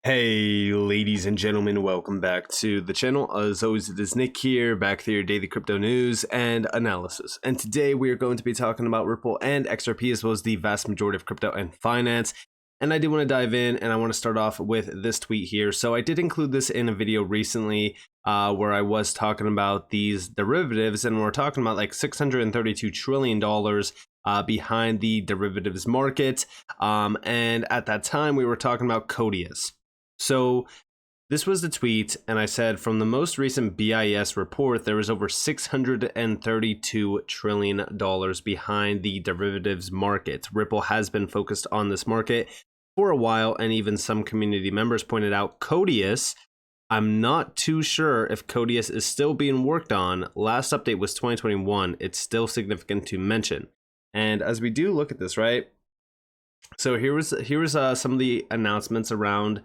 Hey, ladies and gentlemen, welcome back to the channel. As always, it is Nick here, back with your daily crypto news and analysis. And today we are going to be talking about Ripple and XRP, as well as the vast majority of crypto and finance. And I do want to dive in, and I want to start off with this tweet here. So I did include this in a video recently where I was talking about these derivatives, and we're talking about like $632 trillion behind the derivatives market. And at that time, we were talking about Codius. So this was the tweet, and I said from the most recent BIS report, there was over $632 trillion behind the derivatives market. Ripple has been focused on this market for a while, and even some community members pointed out Codius. I'm not too sure if Codius is still being worked on. Last update was 2021. It's still significant to mention. And as we do look at this, right? So here was some of the announcements around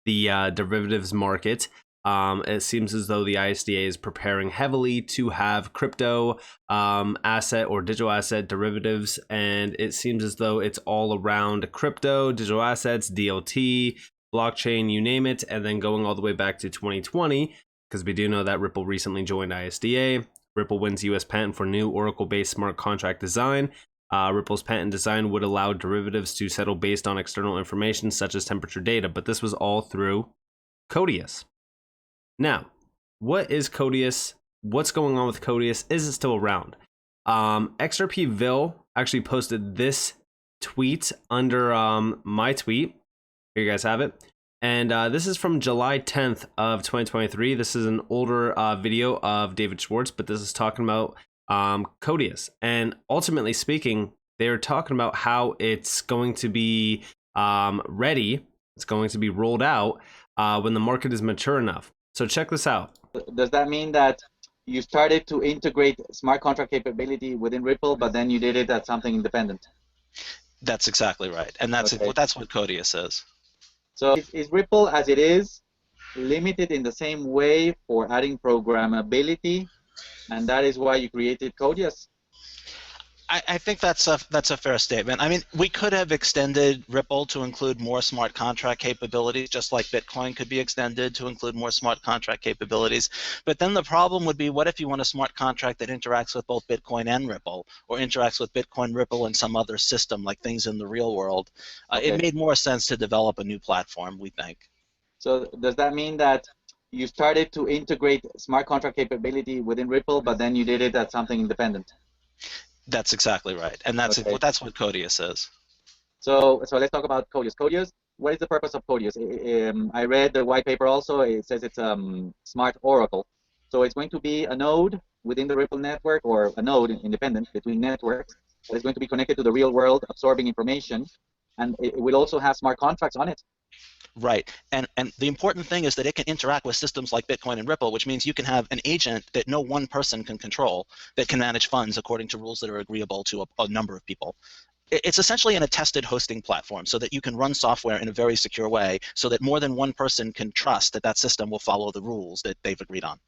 the derivatives market. It seems as though the ISDA is preparing heavily to have crypto asset or digital asset derivatives, and it seems as though it's all around crypto, digital assets, DLT, blockchain, you name it, and then going all the way back to 2020, because we do know that Ripple recently joined ISDA. Ripple wins US patent for new Oracle-based smart contract design. Ripple's patent design would allow derivatives to settle based on external information such as temperature data, but this was all through Codius. Now, what is Codius? What's going on with Codius? Is it still around? XRPville actually posted this tweet under my tweet. Here you guys have it. And this is from July 10th of 2023. This is an older video of David Schwartz, but this is talking about Codius. And ultimately speaking, they're talking about how it's going to be ready. It's going to be rolled out when the market is mature enough. So check this out. Does that mean that you started to integrate smart contract capability within Ripple, but then you did it as something independent? That's exactly right. And that's Okay. that's what Codius is. So is Ripple as it is limited in the same way for adding programmability, and that is why you created Codius? I think that's a fair statement. I mean, we could have extended Ripple to include more smart contract capabilities, just like Bitcoin could be extended to include more smart contract capabilities. But then the problem would be, what if you want a smart contract that interacts with both Bitcoin and Ripple, or interacts with Bitcoin, Ripple, and some other system, like things in the real world? Okay. It made more sense to develop a new platform, we think. So does that mean that you started to integrate smart contract capability within Ripple, but then you did it as something independent? That's exactly right. And that's Okay. that's what Codius is. So let's talk about Codius. Codius, what is the purpose of Codius? I read the white paper also. It says it's smart oracle. So it's going to be a node within the Ripple network, or a node independent between networks, that is going to be connected to the real world, absorbing information, and it will also have smart contracts on it. Right, and the important thing is that it can interact with systems like Bitcoin and Ripple, which means you can have an agent that no one person can control that can manage funds according to rules that are agreeable to a number of people. It's essentially an attested hosting platform, so that you can run software in a very secure way, so that more than one person can trust that that system will follow the rules that they've agreed on.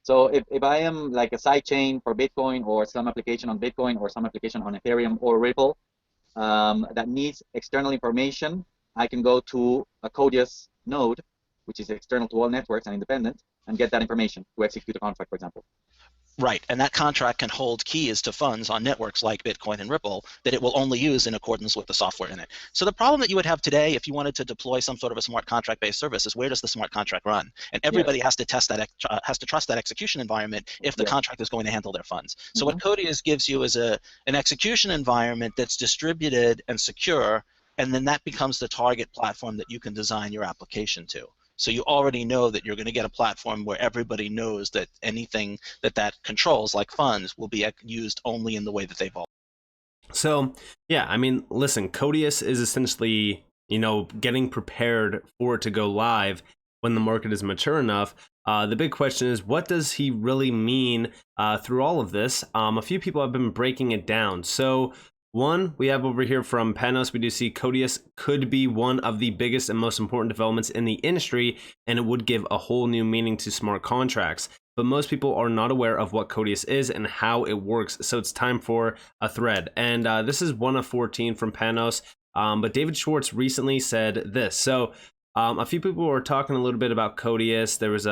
So if I am like a side chain for Bitcoin, or some application on Bitcoin, or some application on Ethereum or Ripple that needs external information, I can go to a Codius node, which is external to all networks and independent, and get that information to execute a contract, for example. Right, and that contract can hold keys to funds on networks like Bitcoin and Ripple that it will only use in accordance with the software in it. So the problem that you would have today if you wanted to deploy some sort of a smart contract-based service is, where does the smart contract run? And everybody has to test that, has to trust that execution environment if the contract is going to handle their funds. So what Codius gives you is an execution environment that's distributed and secure, and then that becomes the target platform that you can design your application to. So you already know that you're going to get a platform where everybody knows that anything that controls, like funds, will be used only in the way that they've all. So yeah, I mean, listen, Codius is essentially, getting prepared for it to go live when the market is mature enough. The big question is, what does he really mean through all of this? A few people have been breaking it down. So one, we have over here from Panos, we do see Codius could be one of the biggest and most important developments in the industry, and it would give a whole new meaning to smart contracts. But most people are not aware of what Codius is and how it works, so it's time for a thread. And this is one of 14 from Panos, but David Schwartz recently said this. So A few people were talking a little bit about Codius. There was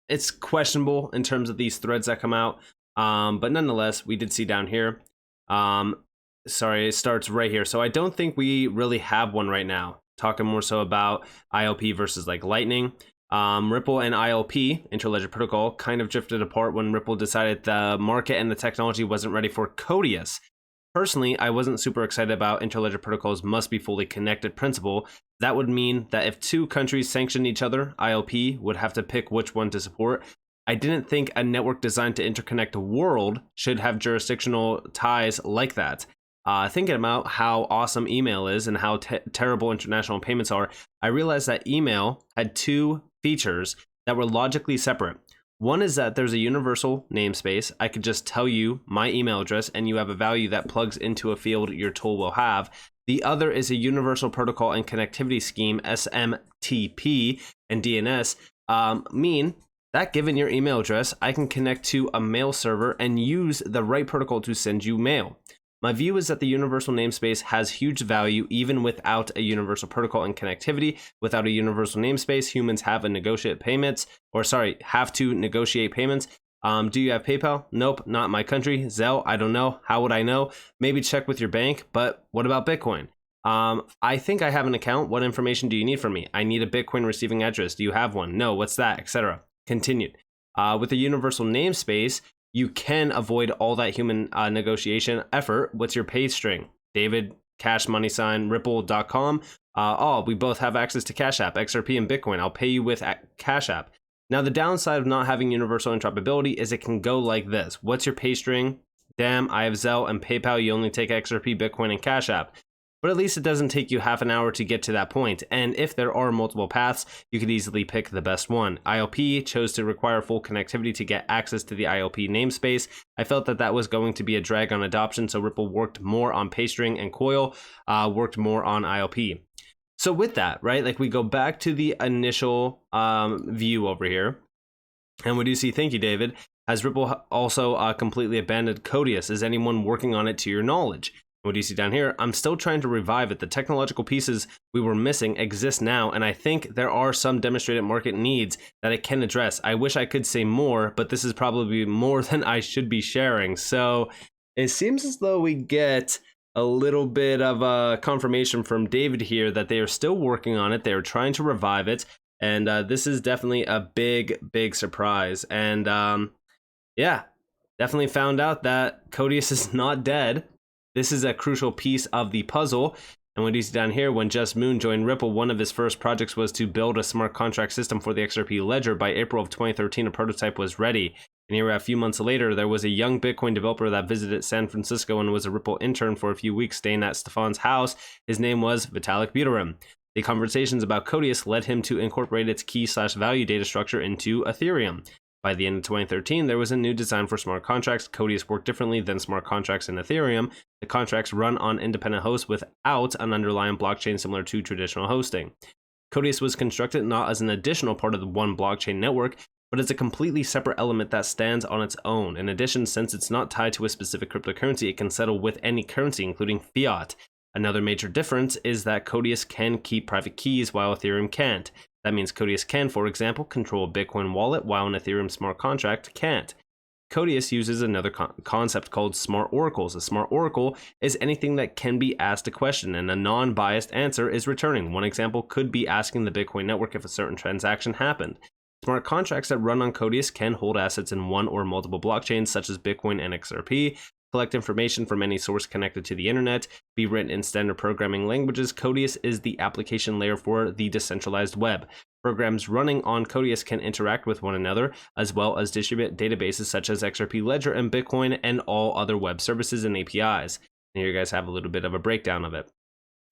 it's questionable in terms of these threads that come out, but nonetheless, we did see down here. Sorry, it starts right here. So I don't think we really have one right now. Talking more so about ILP versus like Lightning. Ripple and ILP, Interledger Protocol, kind of drifted apart when Ripple decided the market and the technology wasn't ready for Codius. Personally, I wasn't super excited about Interledger Protocol's must be fully connected principle. That would mean that if two countries sanctioned each other, ILP would have to pick which one to support. I didn't think a network designed to interconnect a world should have jurisdictional ties like that. Thinking about how awesome email is and how terrible international payments are, I realized that email had two features that were logically separate. One is that there's a universal namespace. I could just tell you my email address and you have a value that plugs into a field your tool will have. The other is a universal protocol and connectivity scheme, SMTP and DNS, mean that given your email address, I can connect to a mail server and use the right protocol to send you mail. My view is that the universal namespace has huge value even without a universal protocol and connectivity. Without a universal namespace, humans have to negotiate payments. Do you have PayPal? Nope, not in my country. Zelle? I don't know. How would I know? Maybe check with your bank, but what about Bitcoin? I think I have an account. What information do you need from me? I need a Bitcoin receiving address. Do you have one? No, what's that? Etc. Continued. With a universal namespace, you can avoid all that human negotiation effort with your pay string. David, Cash Money Sign, Ripple.com. We both have access to Cash App, XRP, and Bitcoin. I'll pay you with Cash App. Now, the downside of not having universal interoperability is it can go like this. What's your pay string? Damn, I have Zelle and PayPal. You only take XRP, Bitcoin, and Cash App. But at least it doesn't take you half an hour to get to that point. And if there are multiple paths, you could easily pick the best one. ILP chose to require full connectivity to get access to the ILP namespace. I felt that that was going to be a drag on adoption, so Ripple worked more on Paystring and Coil, worked more on ILP. So with that, right, like we go back to the initial view over here, and we do see, thank you, David, has Ripple also completely abandoned Codius? Is anyone working on it to your knowledge? What do you see down here? I'm still trying to revive it. The technological pieces we were missing exist now, and I think there are some demonstrated market needs that it can address. I wish I could say more, but this is probably more than I should be sharing. So it seems as though we get a little bit of a confirmation from David here that they are still working on it. They are trying to revive it, and this is definitely a big surprise. And yeah, definitely found out that Codius is not dead. This is a crucial piece of the puzzle. And what you see down here, when Just Moon joined Ripple, one of his first projects was to build a smart contract system for the XRP ledger. By April of 2013, a prototype was ready. And here a few months later, there was a young Bitcoin developer that visited San Francisco and was a Ripple intern for a few weeks staying at Stefan's house. His name was Vitalik Buterin. The conversations about Codius led him to incorporate its key/value data structure into Ethereum. By the end of 2013, there was a new design for smart contracts. Codius worked differently than smart contracts in Ethereum. The contracts run on independent hosts without an underlying blockchain similar to traditional hosting. Codius was constructed not as an additional part of the one blockchain network, but as a completely separate element that stands on its own. In addition, since it's not tied to a specific cryptocurrency, it can settle with any currency, including fiat. Another major difference is that Codius can keep private keys while Ethereum can't. That means Codius can, for example, control a Bitcoin wallet while an Ethereum smart contract can't. Codius uses another concept called smart oracles. A smart oracle is anything that can be asked a question and a non-biased answer is returning. One example could be asking the Bitcoin network if a certain transaction happened. Smart contracts that run on Codius can hold assets in one or multiple blockchains such as Bitcoin and XRP, collect information from any source connected to the internet, be written in standard programming languages. Codius is the application layer for the decentralized web. Programs running on Codius can interact with one another, as well as distribute databases such as XRP Ledger and Bitcoin and all other web services and APIs. And here you guys have a little bit of a breakdown of it.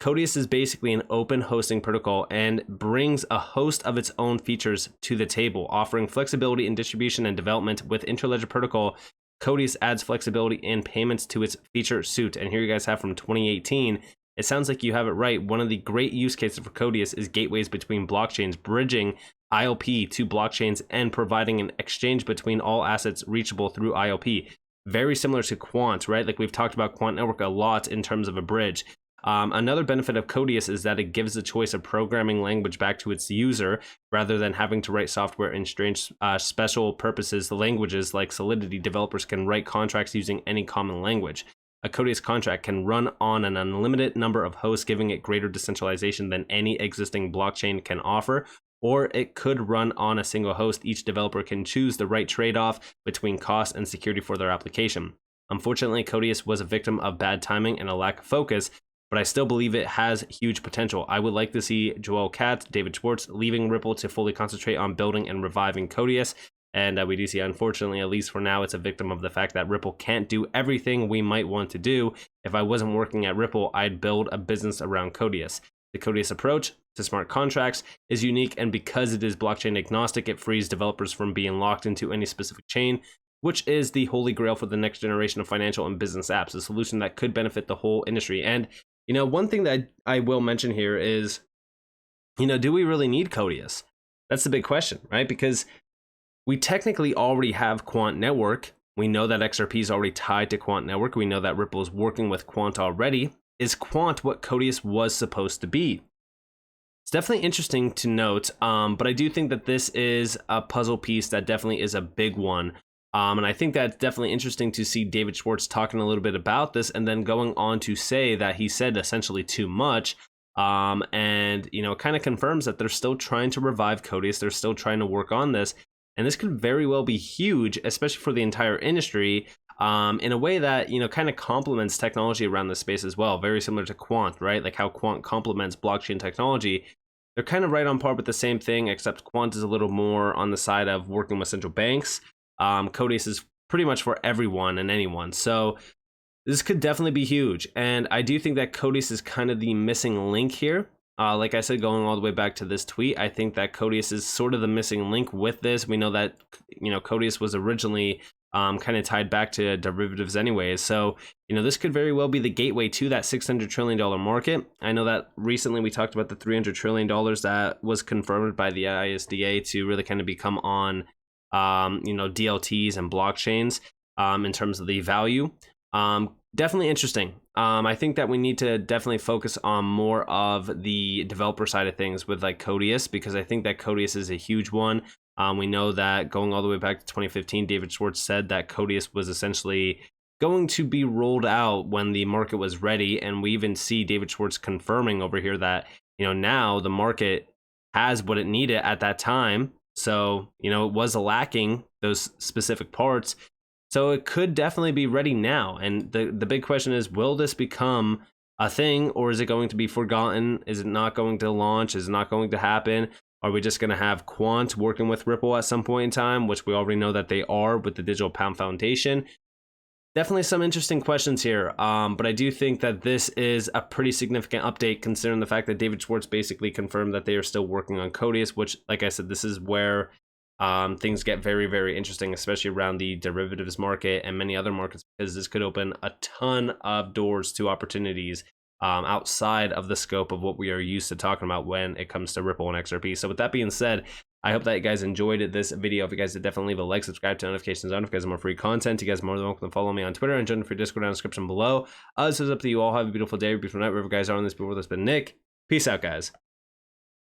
Codius is basically an open hosting protocol and brings a host of its own features to the table, offering flexibility in distribution and development. With Interledger Protocol, Codius adds flexibility in payments to its feature suite. And here you guys have from 2018. It sounds like you have it right. One of the great use cases for Codius is gateways between blockchains, bridging ILP to blockchains and providing an exchange between all assets reachable through ILP. Very similar to Quant, right? Like we've talked about Quant Network a lot in terms of a bridge. Another benefit of Codius is that it gives the choice of programming language back to its user rather than having to write software in strange special purposes. The languages like Solidity, developers can write contracts using any common language. A Codius contract can run on an unlimited number of hosts, giving it greater decentralization than any existing blockchain can offer. Or it could run on a single host. Each developer can choose the right trade-off between cost and security for their application. Unfortunately, Codius was a victim of bad timing and a lack of focus, but I still believe it has huge potential. I would like to see Joel Katz, David Schwartz leaving Ripple to fully concentrate on building and reviving Codius. And we do see, unfortunately, at least for now, it's a victim of the fact that Ripple can't do everything we might want to do. If I wasn't working at Ripple, I'd build a business around Codius. The Codius approach to smart contracts is unique, and because it is blockchain agnostic, it frees developers from being locked into any specific chain, which is the holy grail for the next generation of financial and business apps, a solution that could benefit the whole industry. And, one thing that I will mention here is, do we really need Codius? That's the big question, right? Because we technically already have Quant Network. We know that XRP is already tied to Quant Network. We know that Ripple is working with Quant already. Is Quant what Codius was supposed to be? It's definitely interesting to note, but I do think that this is a puzzle piece that definitely is a big one. And I think that's definitely interesting to see David Schwartz talking a little bit about this and then going on to say that he said essentially too much. And, kind of confirms that they're still trying to revive Codius. They're still trying to work on this. And this could very well be huge, especially for the entire industry, in a way that, kind of complements technology around this space as well. Very similar to Quant, right? Like how Quant complements blockchain technology. They're kind of right on par with the same thing, except Quant is a little more on the side of working with central banks. Codius is pretty much for everyone and anyone. So this could definitely be huge. And I do think that Codius is kind of the missing link here. Like I said, going all the way back to this tweet, I think that Codius is sort of the missing link with this. We know that, Codius was originally kind of tied back to derivatives anyways. So, this could very well be the gateway to that $600 trillion market. I know that recently we talked about the $300 trillion that was confirmed by the ISDA to really kind of become on, DLTs and blockchains in terms of the value. Definitely interesting. I think that we need to definitely focus on more of the developer side of things with like Codius, because I think that Codius is a huge one. We know that going all the way back to 2015, David Schwartz said that Codius was essentially going to be rolled out when the market was ready. And we even see David Schwartz confirming over here that, now the market has what it needed at that time. So, it was lacking those specific parts. So it could definitely be ready now. And the big question is, will this become a thing, or is it going to be forgotten? Is it not going to launch? Is it not going to happen? Are we just going to have Quant working with Ripple at some point in time, which we already know that they are with the Digital Pound Foundation? Definitely some interesting questions here. But I do think that this is a pretty significant update considering the fact that David Schwartz basically confirmed that they are still working on Codius, which, like I said, this is where things get very, very interesting, especially around the derivatives market and many other markets, because this could open a ton of doors to opportunities outside of the scope of what we are used to talking about when it comes to Ripple and XRP. So with that being said, I hope that you guys enjoyed this video. If you guys did, definitely leave a like, subscribe to notifications on if you guys have more free content. You guys are more than welcome to follow me on Twitter and join the free Discord down in the description below. This is up to you all. Have a beautiful day, beautiful night, wherever you guys are on this. Before this, been Nick. Peace out, guys.